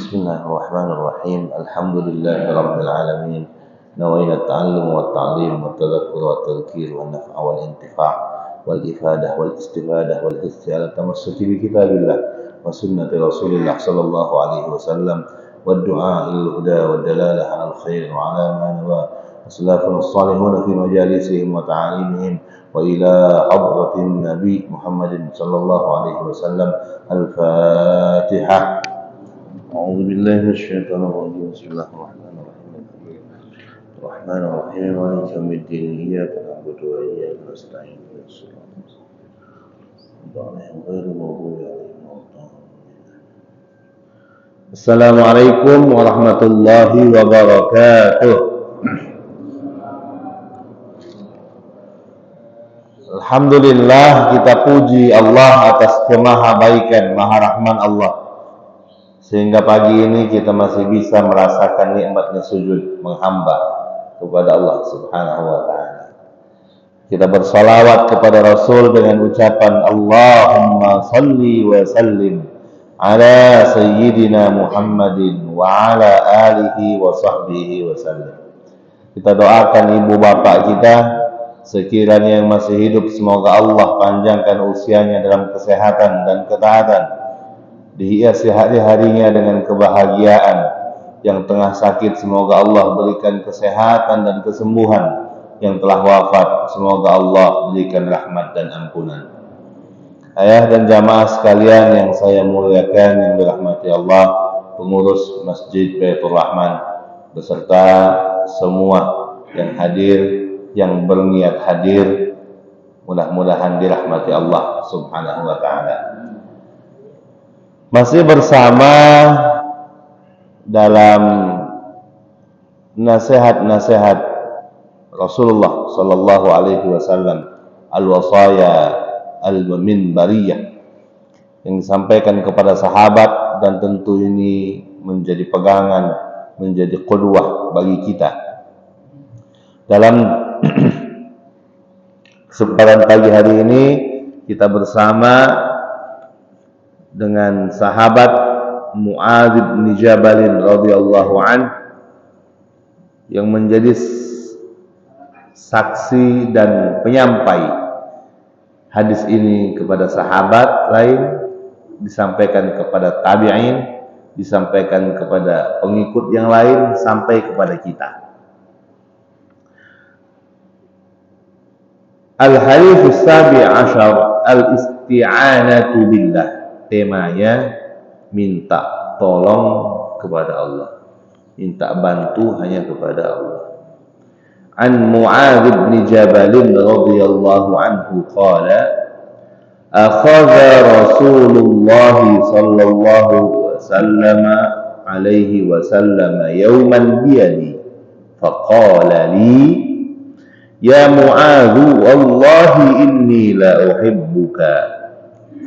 بسم الله الرحمن الرحيم الحمد لله رب العالمين نوينا التعلم والتعليم والتذكر والتذكير والنفع والانتفاع والإفادة والاستفادة والحث على التمسك بكتاب الله وسنة رسول الله صلى الله عليه وسلم والدعاء إلى الهدى والدلالة على الخير وعلى ما نوى أسلافنا الصالحون في مجالسهم وتعاليمهم وإلى حضرة النبي محمد صلى الله عليه وسلم. الفاتحة. أعوذ بالله من الشيطان الرجيم. بسم الله الرحمن الرحيم الرحمن الرحيم مالك يوم الدين إياك نعبد وإياك نستعين اهدنا الصراط المستقيم غير المغضوب عليهم ولا الضالين. Assalamualaikum warahmatullahi wabarakatuh. Alhamdulillah, kita puji Allah atas kemahabaikan, maha rahman Allah, sehingga pagi ini kita masih bisa merasakan nikmatnya sujud menghamba kepada Allah Subhanahu wa ta'ala. Kita bersalawat kepada Rasul dengan ucapan Allahumma salli wa sallim ala sayyidina Muhammadin wa ala alihi wa sahbihi wa sallim. Kita doakan ibu bapak kita sekiranya yang masih hidup, semoga Allah panjangkan usianya dalam kesehatan dan ketaatan, dihiasi hari-harinya dengan kebahagiaan. Yang tengah sakit, semoga Allah berikan kesehatan dan kesembuhan. Yang telah wafat, semoga Allah berikan rahmat dan ampunan. Ayah dan jamaah sekalian yang saya muliakan, yang dirahmati Allah, pengurus Masjid Baitur Rahman beserta semua yang hadir, yang berniat hadir, mudah-mudahan dirahmati Allah Subhanahu wa ta'ala. Masih bersama dalam nasihat-nasihat Rasulullah sallallahu alaihi wasallam, al-wasaya al-minbariyah, yang disampaikan kepada sahabat, dan tentu ini menjadi pegangan, menjadi qudwah bagi kita. Dalam kesempatan pagi hari ini kita bersama dengan sahabat Mu'adz bin Jabal radhiyallahu anhu yang menjadi saksi dan penyampai hadis ini kepada sahabat lain, disampaikan kepada tabi'in, disampaikan kepada pengikut yang lain, sampai kepada kita. Al-hadits as-sabi' ashar al-isti'anatu billah. Temanya minta tolong kepada Allah, minta bantu hanya kepada Allah. An Mu'adz bin Jabal radhiyallahu anhu qala akhadha Rasulullah sallallahu alaihi wasallam yawman biyadi faqala li ya Mu'adz wallahi inni la uhibbuka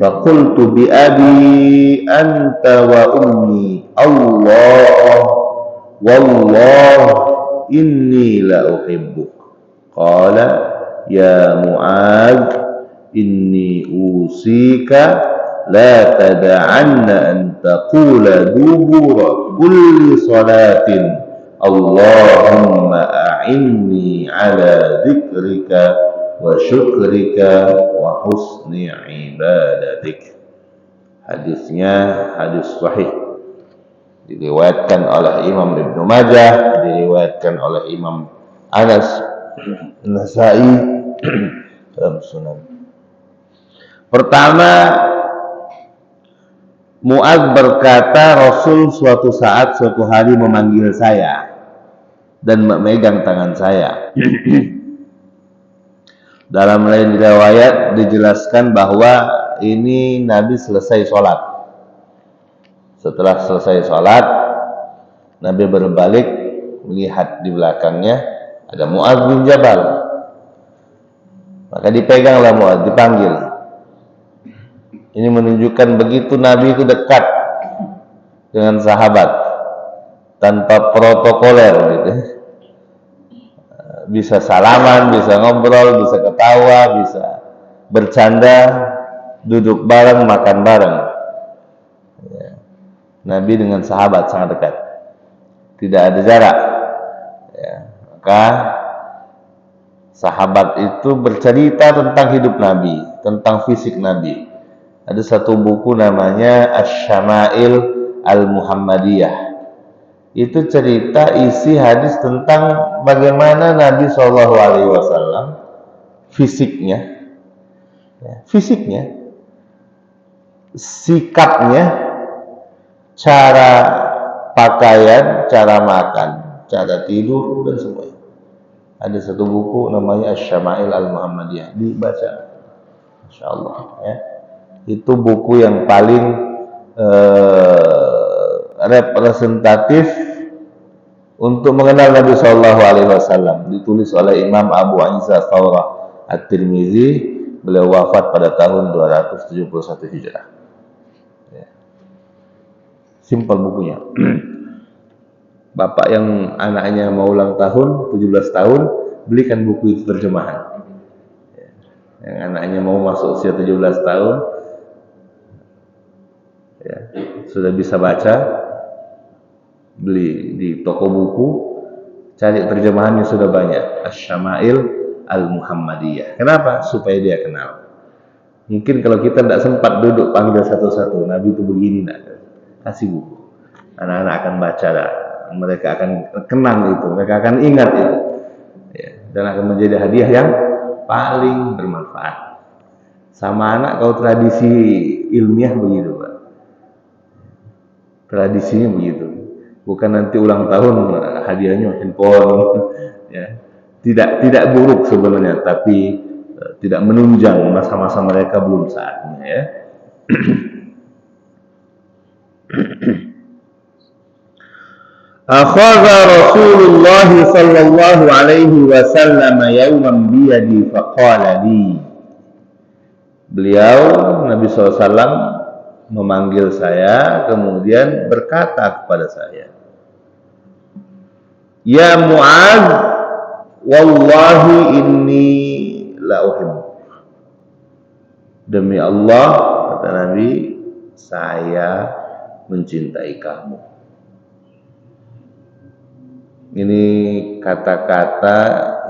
faqultu bi abi anta wa ummi Allah wallah inni la uhibbuk. Qala ya Mu'adz inni usika la tada'anna an taqula dubura kulli salatin Allahumma a'inni ala dzikrika wa syukrika wa husni ibadatik. Hadisnya hadis sahih, diriwayatkan oleh Imam Ibnu Majah, diriwayatkan oleh Imam Anas Nasa'i dalam Sunan. Pertama, Mu'adz berkata, Rasul suatu saat, suatu hari memanggil saya dan memegang tangan saya. Dalam lain riwayat dijelaskan bahwa ini Nabi selesai sholat. Setelah selesai sholat, Nabi berbalik melihat di belakangnya ada Mu'adz bin Jabal. Maka dipeganglah Mu'adz, dipanggil. Ini menunjukkan begitu Nabi itu dekat dengan sahabat, tanpa protokoler gitu. Bisa salaman, bisa ngobrol, bisa ketawa, bisa bercanda, duduk bareng, makan bareng. Nabi dengan sahabat sangat dekat, tidak ada jarak. Ya, maka sahabat itu bercerita tentang hidup Nabi, tentang fisik Nabi. Ada satu buku namanya Asy-Syama'il Al-Muhammadiyah. Itu cerita isi hadis tentang bagaimana Nabi SAW fisiknya, sikapnya, cara pakaian, cara makan, cara tidur, dan semuanya. Ada satu buku namanya Asy-Syama'il Al-Muhammadiyah, dibaca, Masya Allah ya. Itu buku yang paling representatif untuk mengenal Nabi Shallallahu Alaihi Wasallam. Ditulis oleh Imam Abu Isa Thawrah At-Tirmizi. Beliau wafat pada tahun 271 Hijrah. Ya. Simpel bukunya. Bapak yang anaknya mau ulang tahun 17 tahun, belikan buku itu terjemahan. Ya. Yang anaknya mau masuk usia 17 tahun, ya, sudah bisa baca, beli di toko buku, cari terjemahannya sudah banyak. Asy-Syama'il Al-Muhammadiyah. Kenapa? Supaya dia kenal. Mungkin kalau kita tidak sempat duduk panggil satu-satu, Nabi itu begini, nak, kasih buku. Anak-anak akan baca, mereka akan kenang itu, mereka akan ingat itu, ya, dan akan menjadi hadiah yang paling bermanfaat. Sama anak kalau tradisi ilmiah begitu, Pak. Tradisinya begitu. Bukan nanti ulang tahun hadiahnya handphone, ya. Tidak buruk sebenarnya, tapi tidak menunjang masa-masa mereka belum saatnya, ya. Akhadha Rasulullah sallallahu alaihi wasallam yawman biyadi faqala li. Beliau Nabi SAW memanggil saya, kemudian berkata kepada saya, "Ya Mu'adz, wallahi inni la uhibbu." Demi Allah, kata Nabi, saya mencintai kamu. Ini kata-kata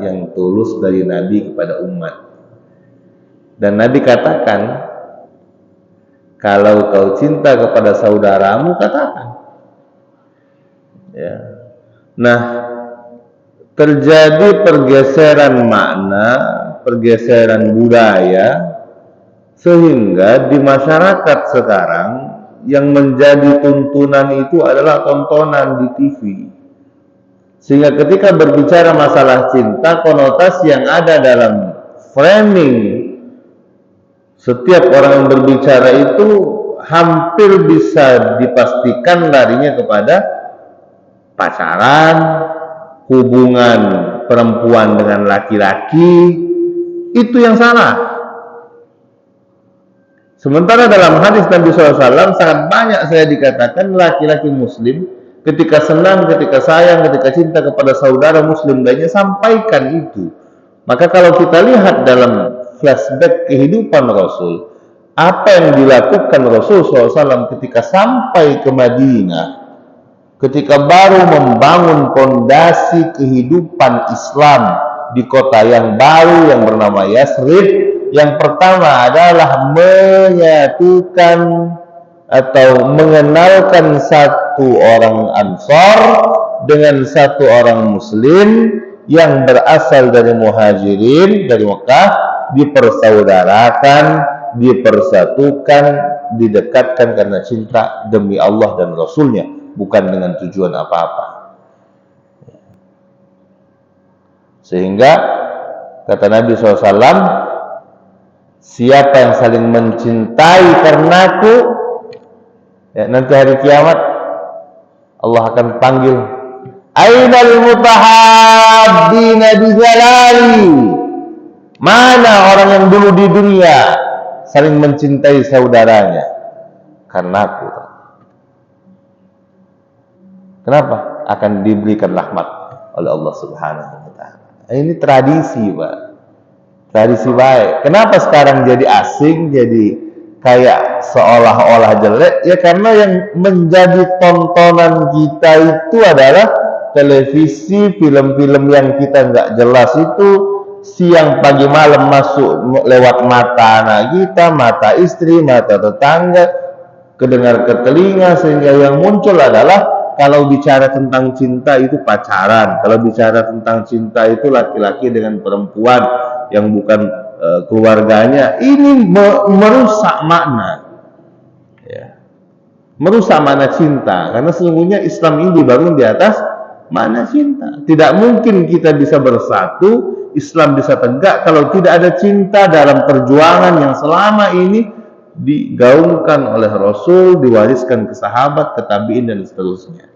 yang tulus dari Nabi kepada umat. Dan Nabi katakan, kalau kau cinta kepada saudaramu, katakan. Ya. Nah, terjadi pergeseran makna, pergeseran budaya, sehingga di masyarakat sekarang yang menjadi tuntunan itu adalah tontonan di TV. Sehingga ketika berbicara masalah cinta, konotasi yang ada dalam framing setiap orang yang berbicara itu hampir bisa dipastikan larinya kepada pacaran, hubungan perempuan dengan laki-laki. Itu yang salah. Sementara dalam hadis Nabi SAW sangat banyak saya dikatakan laki-laki muslim ketika senang, ketika sayang, ketika cinta kepada saudara muslim lainnya, sampaikan itu. Maka kalau kita lihat dalam flashback kehidupan Rasul, apa yang dilakukan Rasul SAW ketika sampai ke Madinah, ketika baru membangun pondasi kehidupan Islam di kota yang baru yang bernama Yathrib, yang pertama adalah menyatukan atau mengenalkan satu orang Ansar dengan satu orang Muslim yang berasal dari Muhajirin, dari Mekah, dipersaudarakan, dipersatukan, didekatkan karena cinta demi Allah dan Rasulnya, bukan dengan tujuan apa-apa. Sehingga kata Nabi SAW, siapa yang saling mencintai karenaku, ya, nanti hari kiamat Allah akan panggil, ainal mutahabbina bijalali, mana orang yang dulu di dunia saling mencintai saudaranya karenaku. Kenapa? Akan diberikan rahmat oleh Allah Subhanahu wa taala. Ini tradisi, Pak. Tradisi baik. Kenapa sekarang jadi asing, jadi kayak seolah-olah jelek, ya karena yang menjadi tontonan kita itu adalah televisi, film-film yang kita nggak jelas itu siang pagi malam masuk lewat mata anak kita, mata istri, mata tetangga, kedengar ke telinga, sehingga yang muncul adalah kalau bicara tentang cinta itu pacaran, kalau bicara tentang cinta itu laki-laki dengan perempuan yang bukan keluarganya. Ini merusak makna, ya. Merusak makna cinta, karena sesungguhnya Islam ini dibangun di atas makna cinta. Tidak mungkin kita bisa bersatu, Islam bisa tegak kalau tidak ada cinta dalam perjuangan yang selama ini digaungkan oleh Rasul, diwariskan ke sahabat, ke tabi'in dan seterusnya.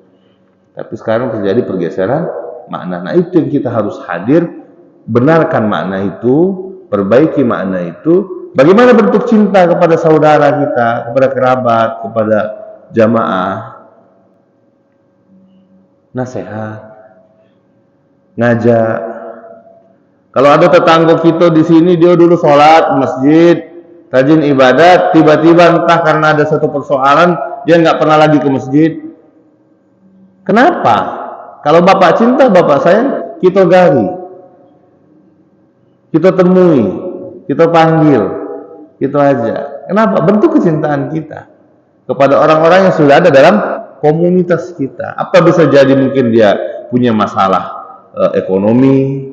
Tapi sekarang terjadi pergeseran makna. Nah, itu yang kita harus hadir, benarkan makna itu, perbaiki makna itu. Bagaimana bentuk cinta kepada saudara kita, kepada kerabat, kepada jamaah? Nasihat, ngajak. Kalau ada tetangga kita di sini, dia dulu sholat di masjid, rajin ibadat, tiba-tiba entah karena ada satu persoalan, dia nggak pernah lagi ke masjid. Kenapa? Kalau bapak cinta, bapak sayang, kita gali, kita temui, kita panggil, kita ajak. Kenapa? Bentuk kecintaan kita kepada orang-orang yang sudah ada dalam komunitas kita. Apa bisa jadi mungkin dia punya masalah ekonomi,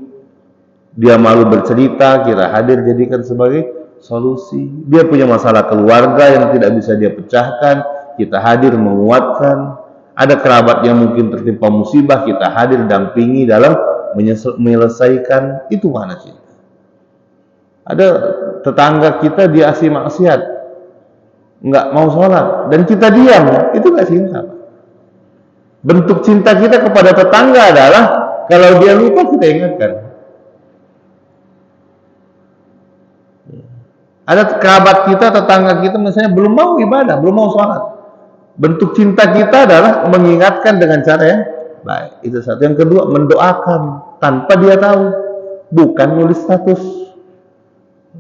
dia malu bercerita, kita hadir jadikan sebagai solusi. Dia punya masalah keluarga yang tidak bisa dia pecahkan, kita hadir menguatkan. Ada kerabat yang mungkin tertimpa musibah, kita hadir dampingi dalam menyelesaikan. Itu mana cinta. Ada tetangga kita dia asli maksiat, nggak mau sholat, dan kita diam, itu nggak cinta. Bentuk cinta kita kepada tetangga adalah kalau dia lupa kita ingatkan. Ada kerabat kita, tetangga kita misalnya belum mau ibadah, belum mau sholat. Bentuk cinta kita adalah mengingatkan dengan cara yang baik. Itu satu. Yang kedua, mendoakan tanpa dia tahu, bukan nulis status.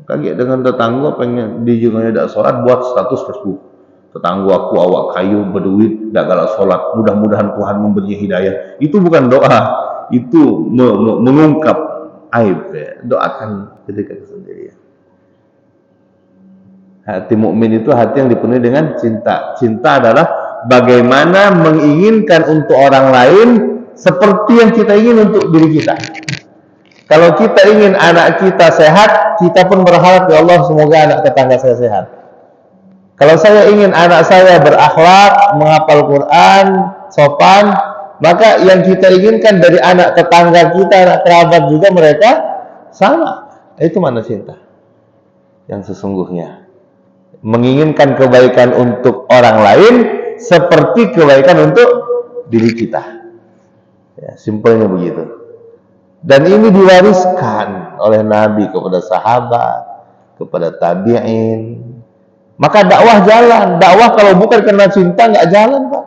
Kaget dengan tetangga pengen di juga tidak sholat, buat status Facebook. Tetangga aku awak kayu, berduit, tidak galak sholat, mudah-mudahan Tuhan memberi hidayah. Itu bukan doa, itu mengungkap aib. Ya. Doakan ketika kesendirian. Hati mukmin itu hati yang dipenuhi dengan cinta. Cinta adalah bagaimana menginginkan untuk orang lain seperti yang kita ingin untuk diri kita. Kalau kita ingin anak kita sehat, kita pun berharap ya Allah semoga anak tetangga saya sehat. Kalau saya ingin anak saya berakhlak, menghafal Quran, sopan, maka yang kita inginkan dari anak tetangga kita, anak kerabat juga mereka sama. Itu mana cinta yang sesungguhnya? Menginginkan kebaikan untuk orang lain seperti kebaikan untuk diri kita. Ya, simpelnya begitu. Dan ini diwariskan oleh Nabi kepada sahabat, kepada tabi'in. Maka dakwah jalan. Dakwah kalau bukan karena cinta nggak jalan, Pak.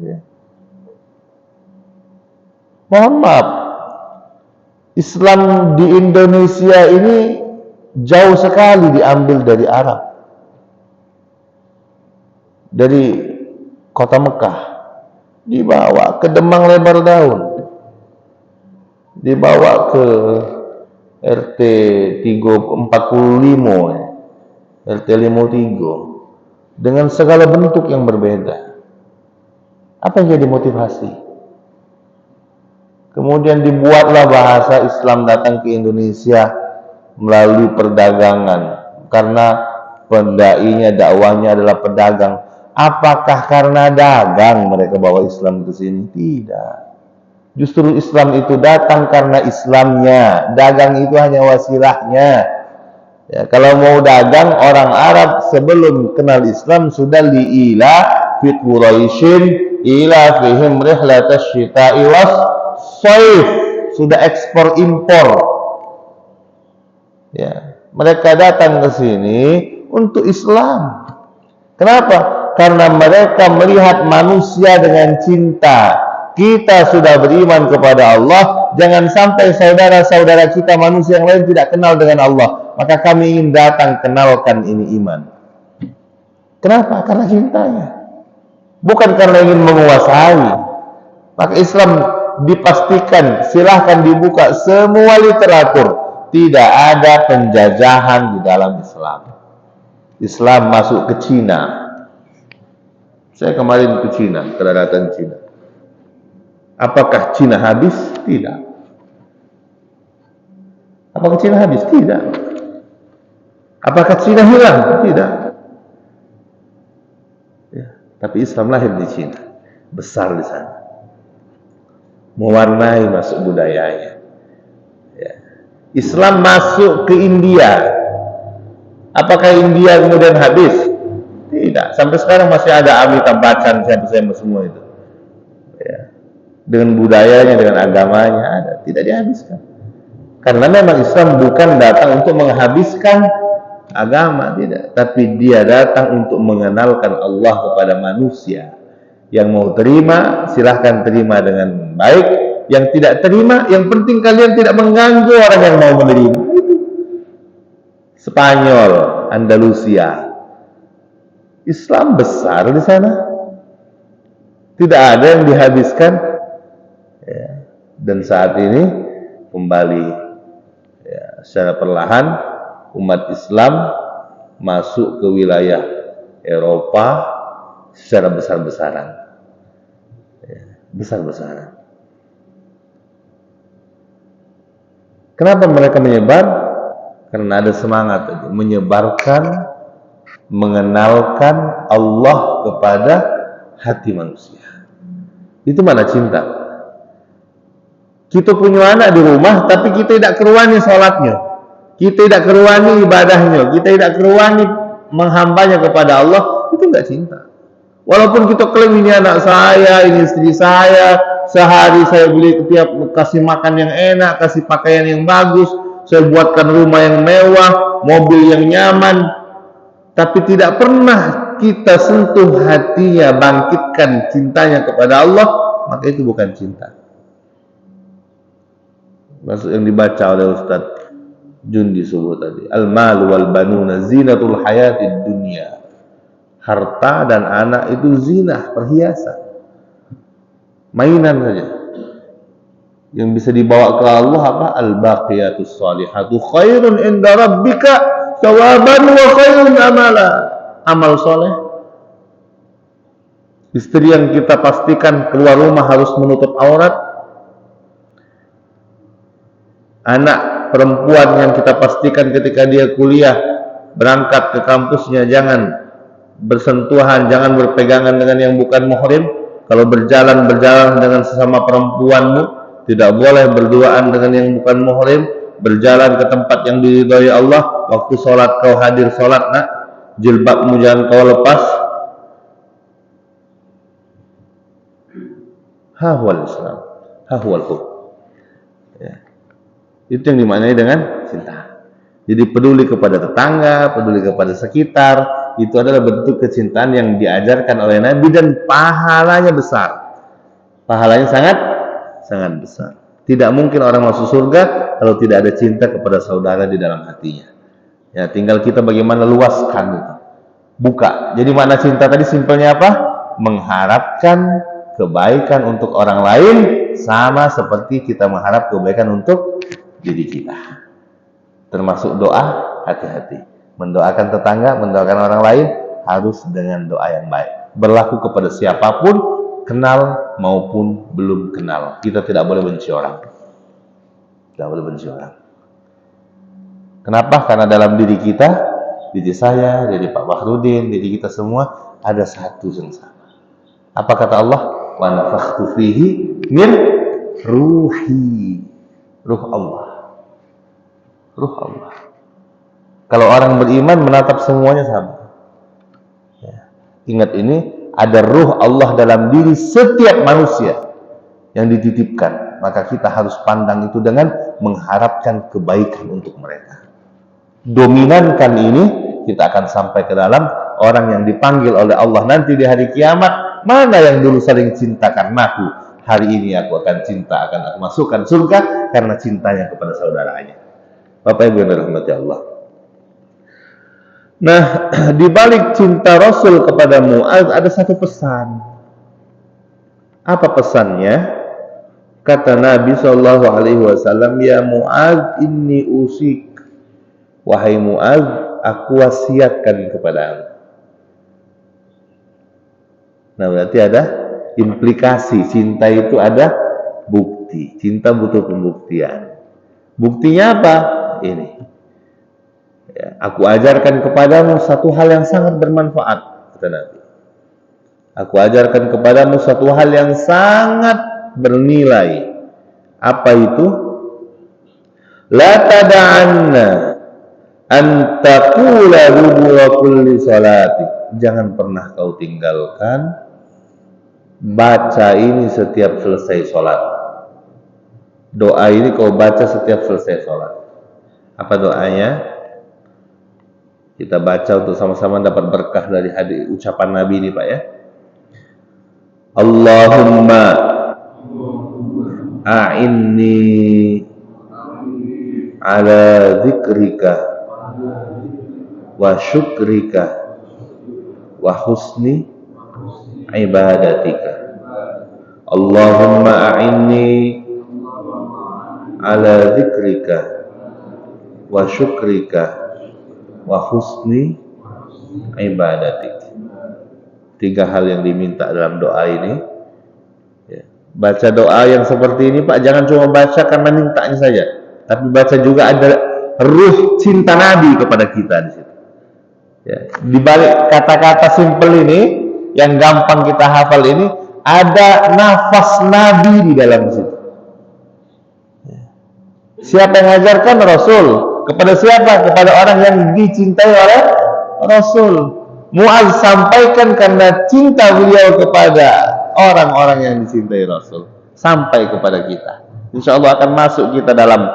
Ya. Mohon maaf, Islam di Indonesia ini jauh sekali diambil dari Arab, dari kota Mekah, dibawa ke Demang Lebar Daun, dibawa ke RT 45, RT 53, dengan segala bentuk yang berbeda. Apa yang jadi motivasi? Kemudian dibuatlah bahasa Islam datang ke Indonesia melalui perdagangan, karena pendainya, dakwahnya adalah pedagang. Apakah karena dagang mereka bawa Islam ke sini? Tidak. Justru Islam itu datang karena Islamnya. Dagang itu hanya wasilahnya. Ya, kalau mau dagang, orang Arab sebelum kenal Islam sudah li'ila fi Quraisyin ila fihim rihlatash syita'i was shaif, sudah ekspor impor. Ya, mereka datang ke sini untuk Islam. Kenapa? Karena mereka melihat manusia dengan cinta, kita sudah beriman kepada Allah, jangan sampai saudara-saudara kita manusia yang lain tidak kenal dengan Allah. Maka kami ingin datang kenalkan ini iman. Kenapa? Karena cintanya. Bukan karena ingin menguasai. Maka Islam dipastikan, silahkan dibuka semua literatur. Tidak ada penjajahan di dalam Islam. Islam masuk ke Cina. Saya kemarin ke Cina, kedatangan Cina. Apakah Cina habis? Tidak. Apakah Cina habis? Tidak. Apakah Cina hilang? Tidak. Ya, tapi Islam lahir di Cina, besar di sana, mewarnai masuk budayanya. Ya. Islam masuk ke India. Apakah India kemudian habis? Tidak. Sampai sekarang masih ada Amitabh Bachchan, siapa-siapa semua itu. Ya. Dengan budayanya, dengan agamanya ada, tidak dihabiskan. Karena memang Islam bukan datang untuk menghabiskan agama, tidak, tapi dia datang untuk mengenalkan Allah kepada manusia. Yang mau terima, silahkan terima dengan baik. Yang tidak terima, yang penting kalian tidak mengganggu orang yang mau menerima. Itu Spanyol, Andalusia, Islam besar di sana, tidak ada yang dihabiskan. Ya. Dan saat ini kembali, ya, secara perlahan umat Islam masuk ke wilayah Eropa secara besar-besaran, ya, besar-besaran. Kenapa mereka menyebar? Karena ada semangat menyebarkan, mengenalkan Allah kepada hati manusia. Itu mana cinta? Kita punya anak di rumah, tapi kita tidak keruani sholatnya, kita tidak keruani ibadahnya, kita tidak keruani menghambanya kepada Allah. Itu enggak cinta. Walaupun kita klaim ini anak saya, ini istri saya, sehari saya beli tiap, kasih makan yang enak, kasih pakaian yang bagus, saya buatkan rumah yang mewah, mobil yang nyaman, tapi tidak pernah kita sentuh hatinya, bangkitkan cintanya kepada Allah, maka itu bukan cinta. Maksud yang dibaca oleh Ustaz Jundi subuh tadi, al-malu wal banuna zinatul hayatid dunya. Harta dan anak itu zinah, perhiasan, mainan saja. Yang bisa dibawa ke Allah apa? Al-baqiyatus salihatu khairun inda rabbika thawaban wa khairun amala. Amal soleh. Istri yang kita pastikan keluar rumah harus menutup aurat. Anak perempuan yang kita pastikan ketika dia kuliah, berangkat ke kampusnya, jangan bersentuhan, jangan berpegangan dengan yang bukan muhrim. Kalau berjalan dengan sesama perempuanmu, tidak boleh berduaan dengan yang bukan muhrim. Berjalan ke tempat yang diridhai Allah, waktu sholat kau hadir sholat, nak, jilbabmu jangan kau lepas. Hahwal Islam, hahwal hub. Ya. Itu yang dimaknai dengan cinta. Jadi peduli kepada tetangga, peduli kepada sekitar, itu adalah bentuk kecintaan yang diajarkan oleh Nabi dan pahalanya besar. Pahalanya sangat besar. Tidak mungkin orang masuk surga kalau tidak ada cinta kepada saudara di dalam hatinya. Ya, tinggal kita bagaimana luaskan itu. Buka. Jadi makna cinta tadi simpelnya apa? Mengharapkan kebaikan untuk orang lain sama seperti kita mengharap kebaikan untuk diri kita. Termasuk doa, hati-hati. Mendoakan tetangga, mendoakan orang lain harus dengan doa yang baik. Berlaku kepada siapapun, kenal maupun belum kenal. Kita tidak boleh benci orang. Tidak boleh benci orang. Kenapa? Karena dalam diri kita, diri saya, diri Pak Bahrudin, diri kita semua ada satu yang sama. Apa kata Allah? Wa nafakhtu fihi min ruhi. Ruh Allah. Ruh Allah. Kalau orang beriman menatap semuanya sama. Ya. Ingat ini, ada ruh Allah dalam diri setiap manusia yang dititipkan. Maka kita harus pandang itu dengan mengharapkan kebaikan untuk mereka. Dominankan ini, kita akan sampai ke dalam orang yang dipanggil oleh Allah nanti di hari kiamat. Mana yang dulu saling cinta karenaku? hari ini aku akan cinta, akan aku masukkan surga karena cintanya kepada saudaranya. Bapak Ibu yang dirahmati Allah. Nah, di balik cinta Rasul kepada Mu'adz ada satu pesan. Apa pesannya? Kata Nabi Shallallahu Alaihi Wasallam, ya Mu'adz, inni usik, wahai Mu'adz, aku wasiatkan kepadamu. Nah, berarti ada implikasi. Cinta itu ada bukti. Cinta butuh pembuktian. Buktinya apa? Ini. Ya, aku ajarkan kepadamu satu hal yang sangat bermanfaat, kata Nabi. Aku ajarkan kepadamu satu hal yang sangat bernilai. Apa itu? La tada'anna an taqula dubura kulli salati. Jangan pernah kau tinggalkan baca ini setiap selesai sholat. Doa ini kau baca setiap selesai sholat. Apa doanya? Kita baca untuk sama-sama dapat berkah dari hadis ucapan Nabi ini, Pak ya. Allahumma a'inni ala dzikrika wa syukrika wa husni ibadatika. Allahumma a'inni ala dzikrika wa syukrika wa husni ibadatik. 3 hal yang diminta dalam doa ini. Ya. Baca doa yang seperti ini, Pak, jangan cuma baca karena mintanya saja, tapi baca juga ada ruh cinta Nabi kepada kita di situ. Ya. Di balik kata-kata simpel ini, yang gampang kita hafal ini, ada nafas Nabi di dalam situ. Ya. Siapa yang mengajarkan? Rasul. Kepada siapa? Kepada orang yang dicintai oleh Rasul. Mu'adz sampaikan karena cinta beliau kepada orang-orang yang dicintai Rasul. Sampai kepada kita. Insya Allah akan masuk kita dalam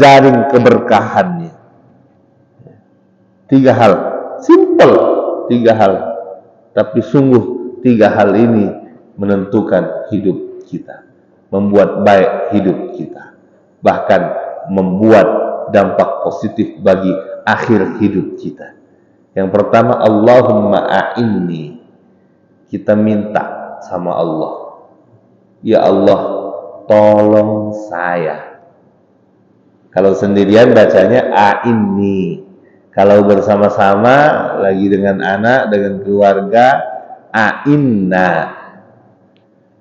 jaring keberkahannya. 3 hal. Simple. 3 hal. Tapi sungguh 3 hal ini menentukan hidup kita. Membuat baik hidup kita. Bahkan membuat dampak positif bagi akhir hidup kita. Yang pertama, Allahumma a'inni. Kita minta sama Allah. Ya Allah, tolong saya. Kalau sendirian bacanya a'inni. Kalau bersama-sama lagi dengan anak, dengan keluarga, a'inna.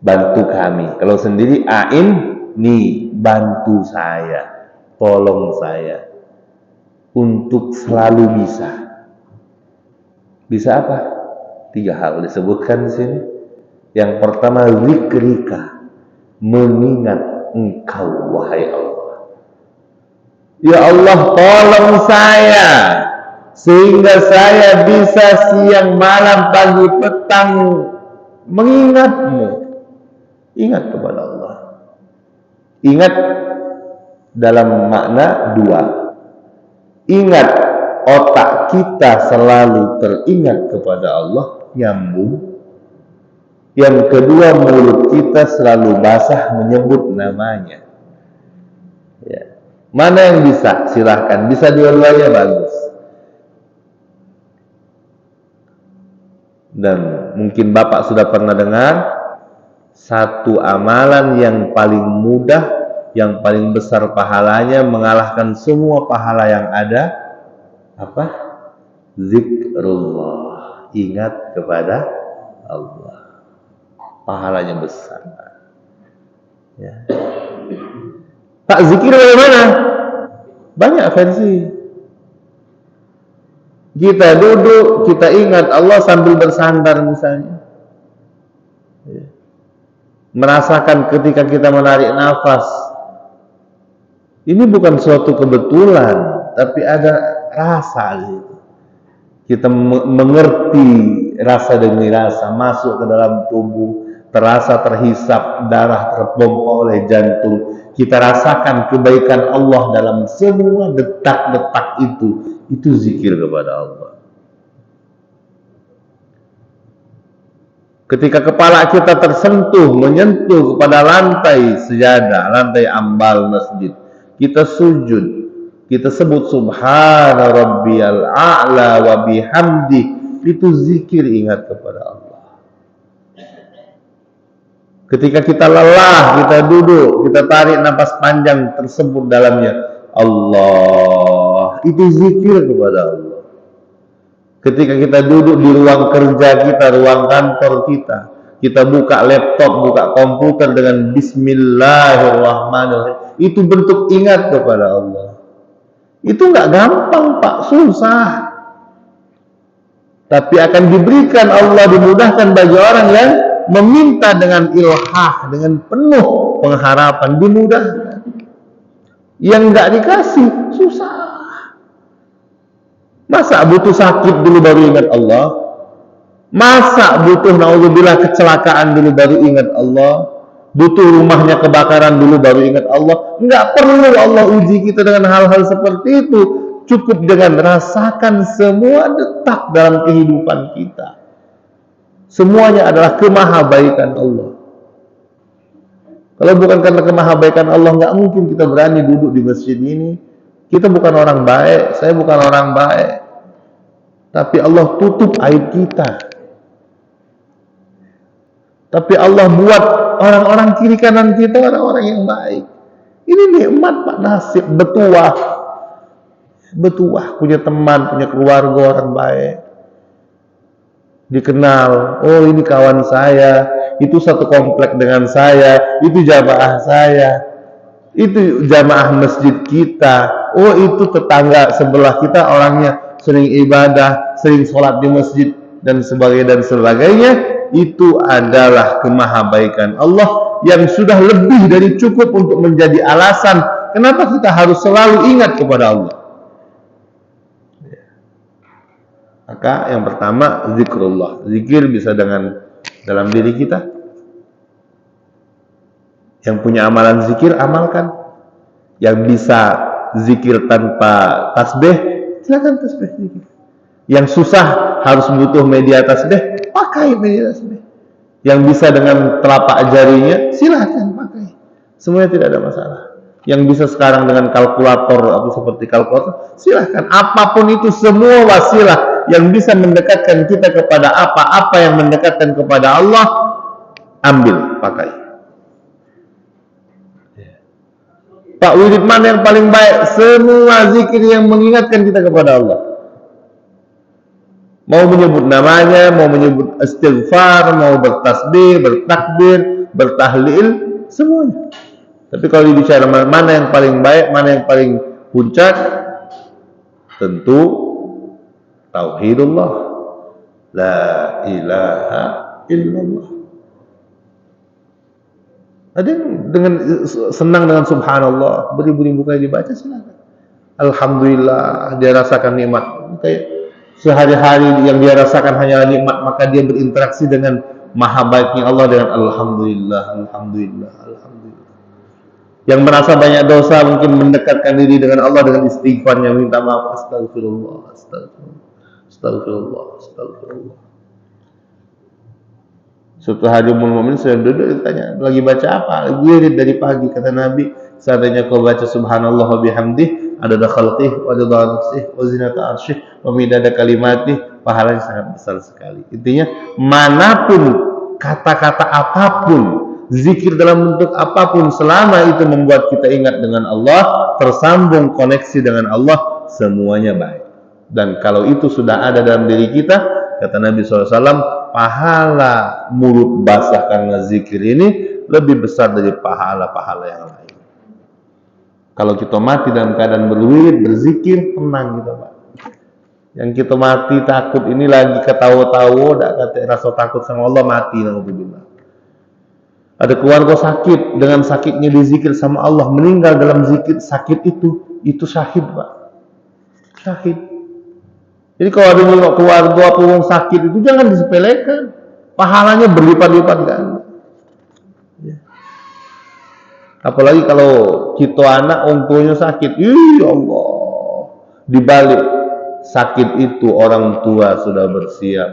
Bantu kami. Kalau sendiri a'inni, bantu saya. Tolong saya. Untuk selalu bisa. Bisa apa? 3 hal disebutkan di sini. Yang pertama, zikrika, mengingat Engkau wahai Allah. Ya Allah, tolong saya sehingga saya bisa siang, malam, pagi, petang mengingat-Mu. Ingat kepada Allah. Ingat dalam makna 2. Ingat, otak kita selalu teringat kepada Allah, nyambung. Yang kedua, mulut kita selalu basah menyebut namanya. Ya. Mana yang bisa? Silahkan. Bisa dua-duanya, bagus. Dan mungkin Bapak sudah pernah dengar, satu amalan yang paling mudah, yang paling besar pahalanya, mengalahkan semua pahala yang ada, apa? Zikrullah. Ingat kepada Allah. Pahalanya besar. Ya. Pak, zikir bagaimana? Banyak versi. Kita duduk, kita ingat Allah sambil bersandar misalnya. Ya. Merasakan ketika kita menarik nafas. Ini bukan suatu kebetulan, tapi ada rasa gitu. Kita mengerti rasa demi rasa masuk ke dalam tubuh, terasa terhisap darah terpompa oleh jantung. Kita rasakan kebaikan Allah dalam semua detak-detak itu zikir kepada Allah. Ketika kepala kita tersentuh, menyentuh kepada lantai sejadah, lantai ambal masjid, kita sujud, kita sebut subhana rabbiyal a'la wa bihamdi, itu zikir ingat kepada Allah. Ketika kita lelah, kita duduk, kita tarik nafas panjang, tersebut dalamnya Allah, itu zikir kepada Allah. Ketika kita duduk di ruang kerja kita, ruang kantor kita buka laptop, buka komputer dengan Bismillahirrahmanirrahim, itu bentuk ingat kepada Allah. Itu nggak gampang Pak, susah. Tapi akan diberikan Allah, dimudahkan bagi orang yang meminta dengan ilhah, dengan penuh pengharapan, dimudahkan. Yang nggak dikasih, susah. Masa butuh sakit dulu baru ingat Allah? Masa butuh naudzubillah kecelakaan dulu baru ingat Allah? Butuh rumahnya kebakaran dulu baru ingat Allah? Enggak perlu Allah uji kita dengan hal-hal seperti itu. Cukup dengan rasakan semua detak dalam kehidupan kita. Semuanya adalah kemahabaikan Allah. Kalau bukan karena kemahabaikan Allah, nggak mungkin kita berani duduk di masjid ini. Kita bukan orang baik, saya bukan orang baik. Tapi Allah tutup aib kita. Tapi Allah buat orang-orang kiri kanan kita orang-orang yang baik. Ini nikmat Pak, nasib, betuah. Betuah, punya teman, punya keluarga orang baik. Dikenal, oh ini kawan saya, itu satu komplek dengan saya, itu jamaah saya, itu jamaah masjid kita, oh itu tetangga sebelah kita orangnya sering ibadah, sering sholat di masjid, dan sebagainya. Itu adalah kemahabaikan Allah yang sudah lebih dari cukup untuk menjadi alasan kenapa kita harus selalu ingat kepada Allah. Maka yang pertama zikrullah. Zikir bisa dengan dalam diri kita. Yang punya amalan zikir, amalkan. Yang bisa zikir tanpa tasbih, silakan tasbih zikir. Yang susah harus butuh media tasbih, pakai media tasbih. Yang bisa dengan telapak jarinya, silakan pakai. Semuanya tidak ada masalah. Yang bisa sekarang dengan kalkulator atau seperti kalkulator, silakan. Apapun itu, semua wasilah yang bisa mendekatkan kita kepada apa yang mendekatkan kepada Allah, ambil, pakai. Pak, wirid mana yang paling baik? Semua zikir yang mengingatkan kita kepada Allah. Mau menyebut namanya, mau menyebut istighfar, mau bertasbih, bertakbir, bertahlil, semuanya. Tapi kalau dibicara mana yang paling baik, mana yang paling puncak, tentu tauhidullah, la ilaha illallah. Ada yang dengan senang dengan subhanallah, beribu-ribu kali dibaca, silakan. Alhamdulillah, dia rasakan nikmat. Kayak sehari-hari yang dia rasakan hanyalah nikmat, maka dia berinteraksi dengan maha baiknya Allah dengan alhamdulillah, alhamdulillah, alhamdulillah. Yang merasa banyak dosa mungkin mendekatkan diri dengan Allah dengan istighfarnya, minta maaf, astagfirullah, astagfirullah, astagfirullah, astagfirullah. Suatu hari Ummul Mukminin sedang duduk, ditanya, lagi baca apa? Wirid dari pagi, kata Nabi, seandainya kau baca subhanallah wa bihamdih, adada khalqih, wa adada nafsih, wa zinata arsyih, wa midada kalimatih, pahalanya sangat besar sekali. Intinya, manapun kata-kata apapun, zikir dalam bentuk apapun, selama itu membuat kita ingat dengan Allah, tersambung koneksi dengan Allah, semuanya baik. Dan kalau itu sudah ada dalam diri kita, kata Nabi SAW, pahala mulut basah karena zikir ini lebih besar dari pahala-pahala yang lain. Kalau kita mati dalam keadaan berwirid, berzikir, tenang kita Pak. Yang kita mati takut ini lagi ketawa-tawa, tidak kata rasa takut sama Allah, mati. Ada keluarga sakit, dengan sakitnya dizikir sama Allah, meninggal dalam zikir sakit itu syahid Pak. Syahid. Jadi kalau ada nengok keluarga orang sakit itu jangan disepelekan, pahalanya berlipat-lipat kan. Ya. Apalagi kalau kita anak orang tuanya sakit, ya Allah, dibalik sakit itu orang tua sudah bersiap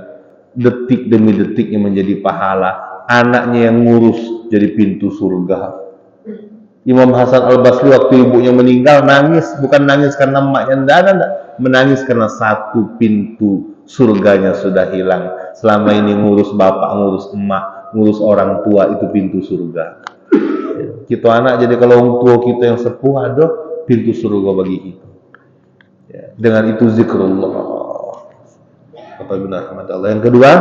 detik demi detiknya menjadi pahala. Anaknya yang ngurus jadi pintu surga. Imam Hasan Al-Basri waktu ibunya meninggal nangis, bukan nangis karena emaknya enggak, menangis karena satu pintu surganya sudah hilang. Selama ini ngurus bapak, ngurus emak, ngurus orang tua, itu pintu surga. Kita anak, jadi kalau orang tua kita yang sepuh, ada pintu surga bagi kita. Ya, dengan itu zikrullah. Apa benar rahmat Allah. Yang kedua,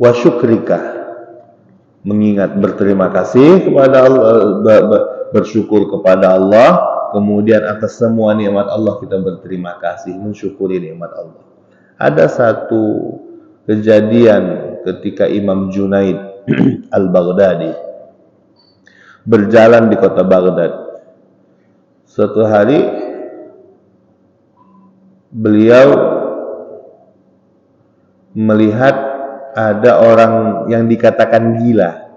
wa syukrika, mengingat berterima kasih kepada Allah, bersyukur kepada Allah, kemudian atas semua nikmat Allah kita berterima kasih, mensyukuri nikmat Allah. Ada satu kejadian ketika Imam Junaid Al-Baghdadi berjalan di kota Baghdad. Suatu hari beliau melihat ada orang yang dikatakan gila.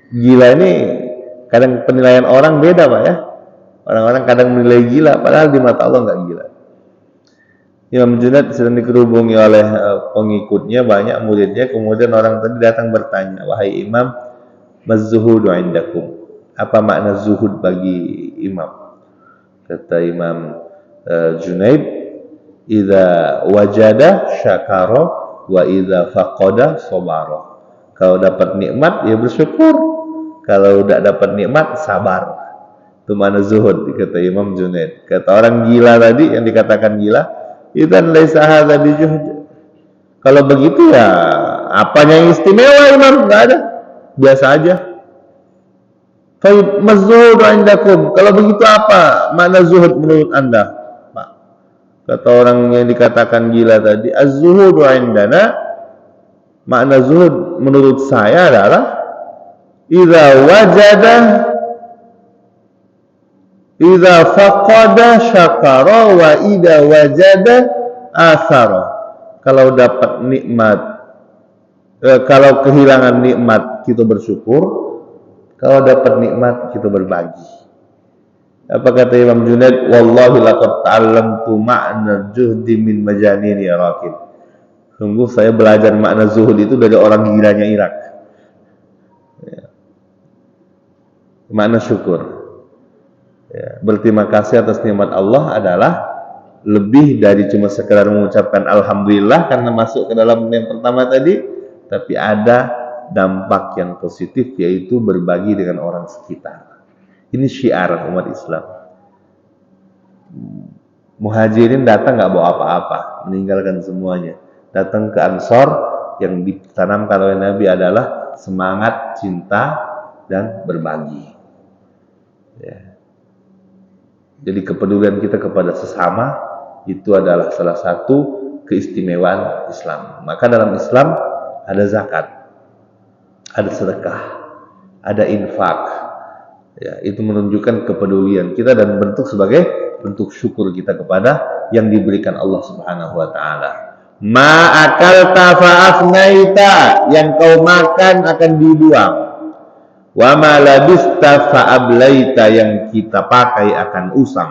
Gila ini kadang penilaian orang beda, Pak ya. Orang-orang kadang menilai gila, padahal di mata Allah nggak gila. Imam Junaid sedang dikerubungi oleh pengikutnya, banyak muridnya. Kemudian orang tadi datang bertanya, wahai Imam, mazzuhudu indakum, apa makna zuhud bagi Imam? Kata Imam Junaid, idza wajada syakara wa idza faqada sabara. Kalau dapat nikmat ya bersyukur, kalau tidak dapat nikmat sabar. Itu mana zuhud, kata Imam Junaid. Kata orang gila tadi yang dikatakan gila, idzan laisa hadza bijuhd. Kalau begitu ya apanya yang istimewa Imam? Enggak ada, biasa aja. Fa mazzuhud indakum, kalau begitu apa makna zuhud menurut Anda? Kata orang yang dikatakan gila tadi, az-zuhudu indana, makna zuhud menurut saya adalah idza wajada, idza faqada syakara, wa idza wajada athara. Kalau dapat nikmat, kalau kehilangan nikmat kita bersyukur, kalau dapat nikmat kita berbagi. Apa kata Imam Junaid? Wallahi laqad ta'allamtu ma'na juhdi min majanini Iraqin. Sungguh saya belajar makna zuhud itu dari orang gilanya Irak. Ya. Makna syukur. Ya. Berterima kasih atas nikmat Allah adalah lebih dari cuma sekedar mengucapkan alhamdulillah karena masuk ke dalam yang pertama tadi, tapi ada dampak yang positif, yaitu berbagi dengan orang sekitar. Ini syiar umat Islam. Muhajirin datang nggak bawa apa-apa, meninggalkan semuanya. Datang ke Ansor, yang ditanamkan oleh Nabi adalah semangat, cinta, dan berbagi. Ya. Jadi kepedulian kita kepada sesama itu adalah salah satu keistimewaan Islam. Maka dalam Islam ada zakat, ada sedekah, ada infak. Ya, itu menunjukkan kepedulian kita dan bentuk sebagai bentuk syukur kita kepada yang diberikan Allah Subhanahu wa taala. Ma akalta fa afnaita, yang kau makan akan dibuang. Wa ma labista fa ablaita, yang kita pakai akan usang.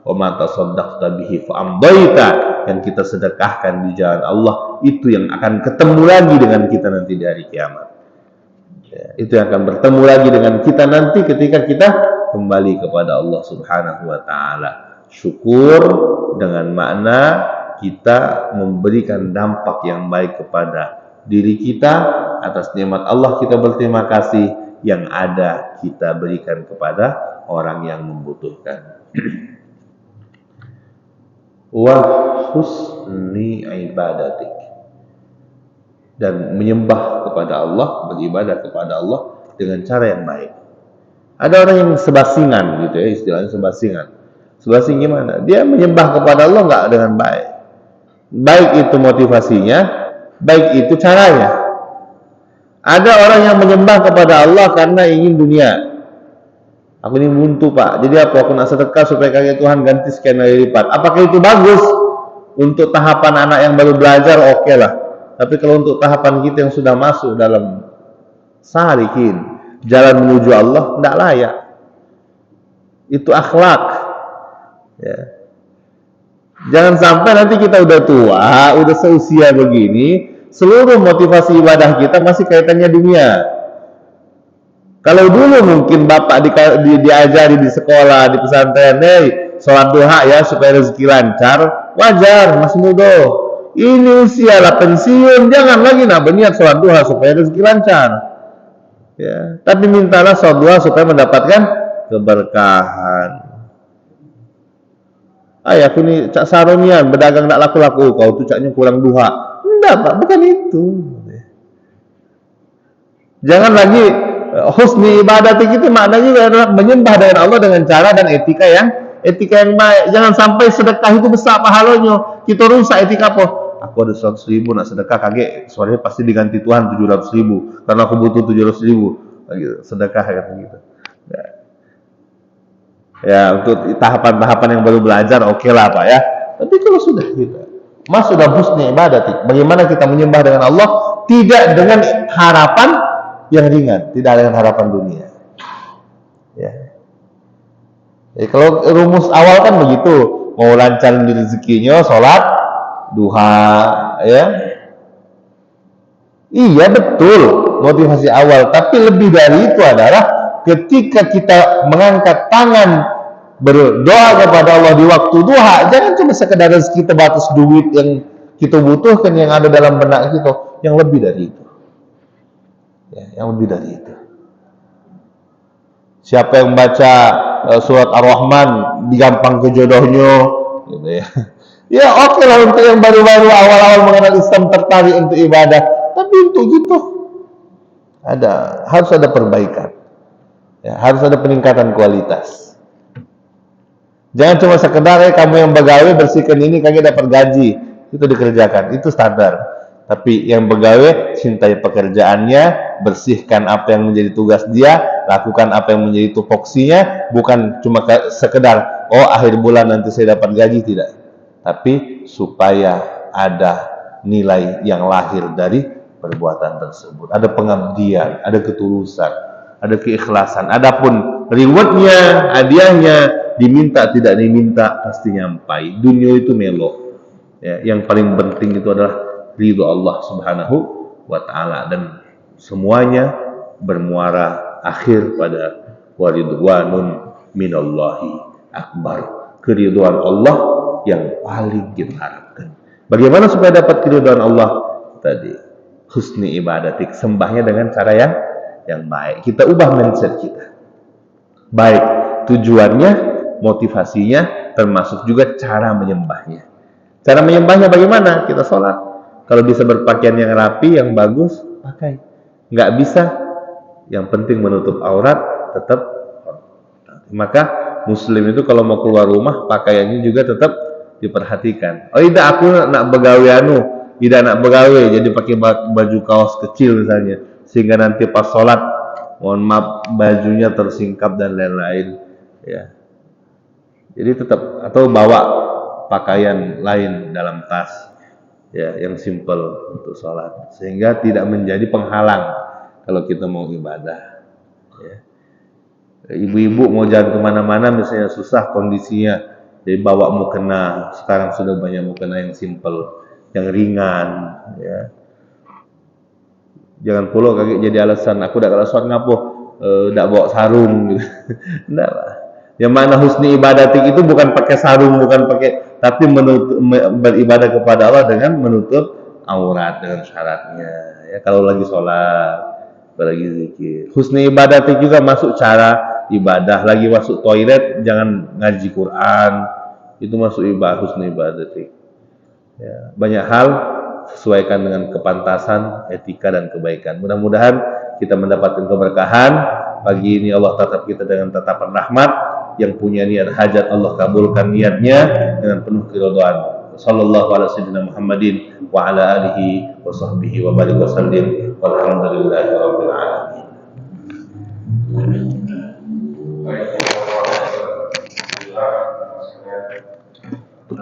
Wa ma tasaddaqta bihi fa amdaita, yang kita sedekahkan di jalan Allah itu yang akan ketemu lagi dengan kita nanti di hari kiamat. Ya, itu yang akan bertemu lagi dengan kita nanti ketika kita kembali kepada Allah Subhanahu wa taala. Syukur dengan makna kita memberikan dampak yang baik kepada diri kita atas nikmat Allah, kita berterima kasih, yang ada kita berikan kepada orang yang membutuhkan. Wa husni ibadatik, dan menyembah kepada Allah, beribadah kepada Allah dengan cara yang baik. Ada orang yang sebasingan gitu ya, istilahnya sebasingan. Sebasing gimana? Dia menyembah kepada Allah nggak dengan baik. Baik itu motivasinya, baik itu caranya. Ada orang yang menyembah kepada Allah karena ingin dunia. Aku ini buntu Pak, jadi aku nak sedekah supaya kaki Tuhan ganti sekian kali lipat. Apakah itu bagus? Untuk tahapan anak yang baru belajar, oke lah. Tapi kalau untuk tahapan kita yang sudah masuk dalam salikin, jalan menuju Allah, tidak layak. Itu akhlak. Ya. Jangan sampai nanti kita udah tua, udah seusia begini, seluruh motivasi ibadah kita masih kaitannya dunia. Kalau dulu mungkin bapak diajari di sekolah, di pesantren, sholat duha ya supaya rezeki lancar, wajar, Mas Mudo. Ini usia lah pensiun, jangan lagi nak berniat sholat duha supaya rezeki lancar. Ya, tapi mintalah sholat duha supaya mendapatkan keberkahan. Aku nih cak saronian, berdagang tak laku-laku, kau tuh caknya kurang duha. Enggak Pak, bukan itu. Jangan lagi husni ibadat itu maknanya adalah menyembah dengan Allah dengan cara dan etika yang baik. Jangan sampai sedekah itu besar pahalanya, kita rusak etika apa? Aku ada 100.000 nak sedekah, kaget suaranya pasti diganti Tuhan 700.000 karena aku butuh 700.000 gitu, sedekah kata gitu. Ya untuk tahapan-tahapan yang baru belajar oke lah Pak ya. Tapi kalau sudah kita Mas sudah husni ibadat, bagaimana kita menyembah dengan Allah tidak dengan harapan yang ringan, tidak dengan harapan dunia. Ya. Kalau rumus awal kan begitu, mau lancar di rezekinya, sholat duha, ya. Iya betul motivasi awal, tapi lebih dari itu adalah ketika kita mengangkat tangan berdoa kepada Allah di waktu duha, jangan cuma sekedar rezeki terbatas duit yang kita butuhkan yang ada dalam benak kita, yang lebih dari itu. Ya, yang lebih dari itu. Siapa yang baca surat Ar-Rahman digampang ke jodohnya, gitu ya. Ya oke lah untuk yang baru-baru awal-awal mengenal Islam tertarik untuk ibadah, tapi untuk gitu harus ada perbaikan, ya, harus ada peningkatan kualitas. Jangan cuma sekedar kamu yang begawe bersihkan ini kagak dapat gaji, itu dikerjakan, itu standar. Tapi yang begawe cintai pekerjaannya, bersihkan apa yang menjadi tugas dia, lakukan apa yang menjadi tupoksinya, bukan cuma sekedar akhir bulan nanti saya dapat gaji, tidak. Tapi supaya ada nilai yang lahir dari perbuatan tersebut, ada pengabdian, ada ketulusan, ada keikhlasan. Adapun rewardnya, hadiahnya, diminta tidak diminta pasti nyampai. Dunia itu melo. Ya, yang paling penting itu adalah ridho Allah Subhanahu wa ta'ala, dan semuanya bermuara akhir pada waridwanun minallahi akbar, keridhaan Allah yang paling kita harapkan. Bagaimana supaya dapat keridhaan Allah? Tadi husni ibadatik, sembahnya dengan cara yang baik. Kita ubah mindset kita baik, tujuannya, motivasinya, termasuk juga cara menyembahnya. Cara menyembahnya bagaimana? Kita sholat, kalau bisa berpakaian yang rapi, yang bagus, pakai. Nggak bisa, yang penting menutup aurat, tetap. Maka muslim itu kalau mau keluar rumah, pakaiannya juga tetap diperhatikan. Tidak, aku nak begawe tidak nak begawe, jadi pakai baju kaos kecil misalnya, sehingga nanti pas sholat, mohon maaf, bajunya tersingkap dan lain-lain. Ya. Jadi tetap, atau bawa pakaian lain dalam tas, ya, yang simple untuk sholat, sehingga tidak menjadi penghalang kalau kita mau ibadah. Ya. Ibu-ibu mau jalan kemana-mana misalnya susah kondisinya, jadi bawa mukena. Sekarang sudah banyak mukena yang simple, yang ringan. Ya. Jangan pula kaget jadi alasan aku dak kalau sholat ngapo, dak bawa sarung. Gitu. Enggak lah. Yang mana husni ibadatik itu bukan pakai sarung, bukan pakai, tapi beribadah kepada Allah dengan menutup aurat dengan syaratnya. Ya, kalau lagi sholat, lagi zikir. Husni ibadatik juga masuk cara ibadah. Lagi masuk toilet jangan ngaji Quran, itu masuk ibadah husni ibadatik. Ya, banyak hal sesuaikan dengan kepantasan, etika dan kebaikan. Mudah-mudahan kita mendapatkan keberkahan. Pagi ini Allah tatap kita dengan tatapan rahmat. Yang punya niat hajat Allah kabulkan niatnya dengan penuh keridhaan. Sallallahu alaihi wasallam Muhammadin wa ala alihi wa sahbihi wa barik wa sallim walhamdulillahi rabbil alamin.